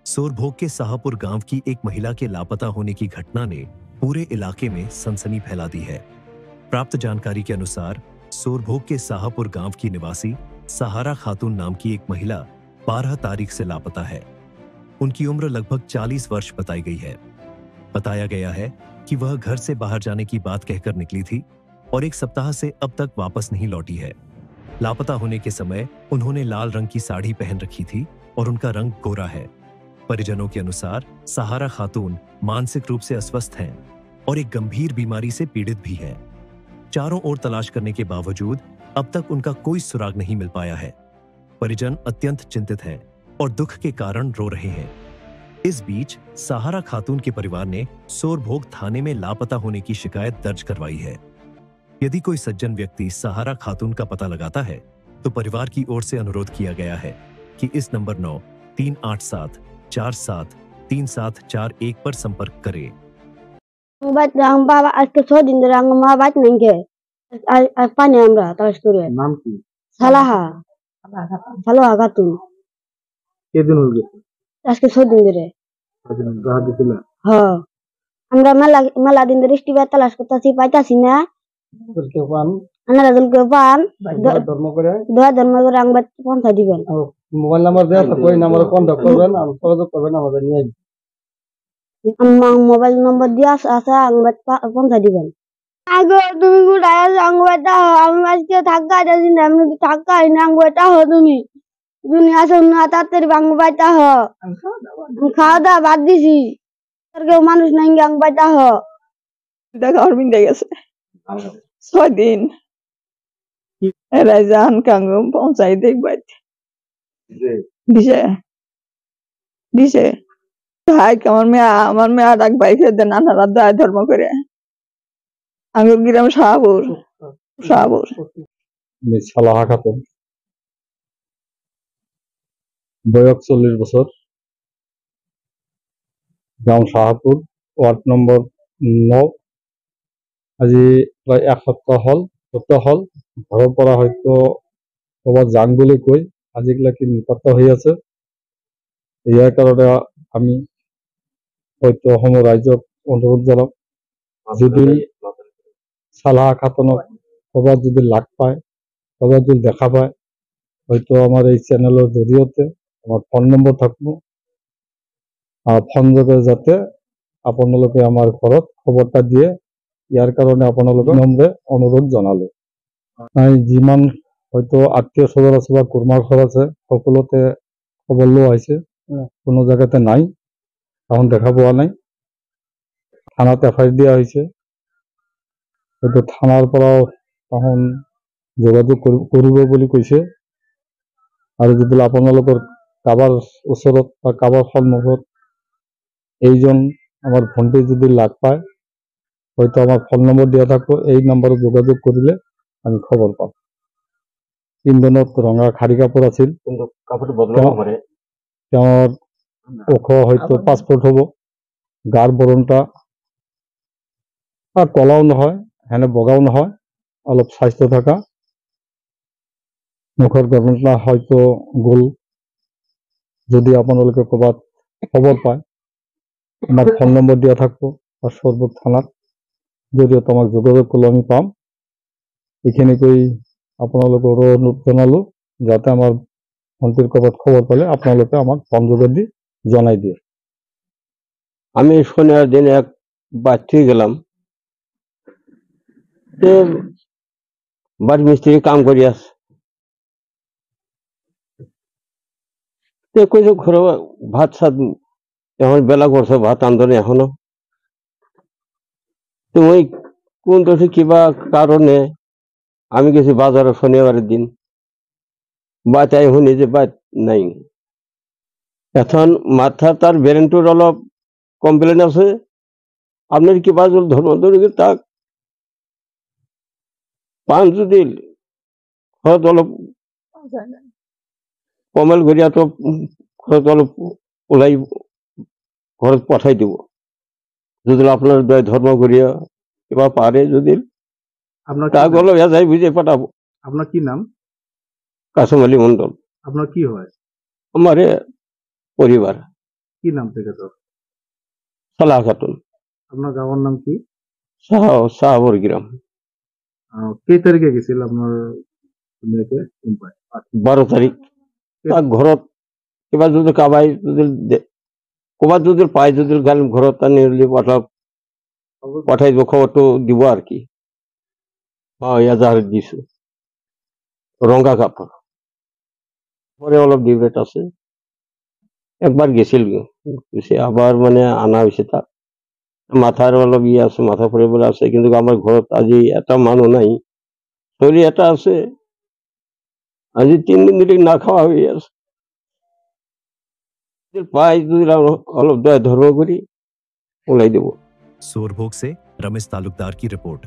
सोरभोग के साहापुर गांव की एक महिला के लापता होने की घटना ने पूरे इलाके में सनसनी फैला दी है। प्राप्त जानकारी के अनुसार सोरभोग के साहापुर गांव की निवासी सहारा खातून नाम की एक महिला 12 तारीख से लापता है। उनकी उम्र लगभग 40 वर्ष बताई गई है। बताया गया है कि वह घर से बाहर जाने की बात कहकर निकली थी और एक सप्ताह से अब तक वापस नहीं लौटी है। लापता होने के समय उन्होंने लाल रंग की साड़ी पहन रखी थी और उनका रंग गोरा है। परिजनों के अनुसार सहारा खातून मानसिक रूप से अस्वस्थ हैं और एक गंभीर बीमारी से पीड़ित भी हैं। चारों ओर तलाश करने के बावजूद अब तक उनका कोई सुराग नहीं मिल पाया है। परिजन अत्यंत चिंतित हैं और दुख के कारण रो रहे हैं। इस बीच सहारा खातून के परिवार ने सोरभोग थाने में लापता होने की शिकायत दर्ज करवाई है। यदि कोई सज्जन व्यक्ति सहारा खातून का पता लगाता है तो परिवार की ओर से अनुरोध किया गया है कि इस नंबर 93874734741 पर संपर्क करें। नाम की সালাহা সালাহা খাতুন কেদিন হয়ে গেছে আজকে 6 দিন ধরে রাহা দিছিল হ্যাঁ আমরা মেলা দিন ধরে স্টিবা তালাশ করতেছি পাইতাছি না কেউ পান আমরা রাজুলকে পান ধর্ম করে আংবাদ পৌঁছা দিবেন মোবাইল নাম্বার দেয়া তো ওই নাম্বারে কন্টাক্ট করবেন আর যোগাযোগ করবেন আমাদের নিয়ে আমার মোবাইল নম্বর দিয়া আছে আংবাদ পৌঁছা দিবেন আগে তুমি গুড়ায় আংবাদটা আমি আজকে থাকা যাচ্ছি না আমি থাকা না আংবাদটা হো তুমি দুনিয়া শুনে তাড়াতাড়ি আংবাদটা হ খাওয়া দাওয়া বাদ দিছি আর কেউ মানুষ নাই আংবাদটা হ দেখা অরবিন্দে গেছে 6 দিন রাজান কাঙ্গু পৌঁছাই দেখবাই দিছে হাই আমার মেয়া ডাক বাইকে দেন নানা দায় ধর্ম করে আঙ্গুর গ্রাম শাহপুর সালাহা খাতুন বয়স 40 বছর গ্রাম শাহপুর ওয়ার্ড নম্বর 9 আজি প্রায় 1 সপ্তাহ হল ঘৰৰ পৰা হয়তো ক'ৰবাত যাং বুলি কৈ আজিলৈকে নিপাত্তা হৈ আছে। ইয়াৰ কাৰণে আমি হয়তো অসমৰ ৰাইজক অনুৰোধ জনাম যদি সালাহা খাতুনক ক'ৰবাত যদি লাগ পায় ক'ৰবাত যদি দেখা পায় হয়তো আমাৰ এই চেনেলৰ জৰিয়তে আমাৰ ফোন নম্বৰ থাকবো ফোন যোগে যাতে আপোনালোকে আমাৰ ঘৰত খবরটা দিয়ে ইয়ার কারণে আপোনালোকে নম্বরে অনুরোধ জানালো। যিমান হয়তো আত্মীয় স্বজন আছে বা কুরমার ঘর আছে সকলোতে খবর লোৱা হৈছে কোনো জায়গাতে নাই এখন দেখা পোৱা নাই। থানাত এফআইআৰ দিয়া হয়েছে হয়তো থানাৰ পৰাও এখন যোগাযোগ কৰিব বুলি কৈছে আৰু যদি আপোনালোকৰ কাবাৰ ওচৰত বা কাবাৰ সন্মুখত এইজন আমার ফোনটি যদি লাগ পায় হয়তো আমার ফোন নম্বর দিয়া থাকবো এই নম্বরে যোগাযোগ করিলে আমি খবর পাম। ইন্ধনত রঙা খাড়ী কাপোৰ আছিল কিন্তু কাপোৰটো বদলাব পাৰে তেওঁৰ ওখ হয়তো 5 ফুট হ'ব গাৰ বৰণটা আৰ কলাও নহয় হেনে বগাও নহয় অলপ স্বাস্থ্য থাকা মুখৰ গঠনটা হয়তো গোল। যদি আপোনালোকে ক'ৰবাত খবৰ পায় আমার ফোন নম্বর দিয়া থাকবো আর সোরভোগ থানার জরিয়তে আমাকে যোগাযোগ করলে আমি পাম। এখানে কই আপোনালোকে অনুরোধ জানালো যাতে আমার ফোনটির ক'ৰবাত খবর পালে আপোনালোকে আমাক ফোন যোগে দি জানাই দিয়ে। আমি শনিবার দিন এক বাড়ি গেলাম বাড়ি মিস্ত্রি কাম করি আছে কইছে ঘরে ভাত সাত এখন বেলা করছে ভাত আন্দোলন এখনো তুমি কোন দোষে কিবা কারণে আমি গেছি বাজারে শনিবারের দিন বাচ্চাই শুনি যে বাত নাই এখন মাথা তার ব্রেনটোর অলপ কমপ্লেন আছে আপনার কিবা যদি ধর্ম ধরে তাক পান যদি খরচ অলপ কমেল করিয়া তো খরচ অলপ ওলাই ঘর পাঠাই দিব যদি আপনার ধর্ম করিয়া কিবা পারে যদি তা গেল যাই বুঝে পাঠাবো। আপনার কি নাম? কাসম আলী মন্ডল। আপনার কি হয়? আমার পরিবার। কি নাম থেকে তোর? সালাহ খাতুন, আপনার গাঁওয়ার নাম কি? শাহপুর গ্রাম। কে তারিখে গেছিল আপনার মেয়েকে কোম্পানি? 12 তারিখ। তাক ঘৰত কিবা যদি কাবাই যদি ক'ৰবাত যদি পাই যদি গালি ঘৰত আনি পঠাই দিব, খবৰটো দিব আৰু কি। এজাহাৰত দিছো ৰঙা কাপোৰ পরে অলপ ডিবেট আছে। একবার গেছিল আবার মানে আনা হয়েছে তাক মাথার অলপ ইয়ে আছে, মাথা ফুরে পড়ে আছে, কিন্তু আমার ঘৰত আজি এটা মানুহ নাই, শরীর এটা আছে, আজি 3 দিন ধরে না খাওয়া হয়ে আছে। পাই যদি অলপ দয়া ধর্ম করি ওলাই দেব। सोरभोग से रमेश तालुकदार की रिपोर्ट।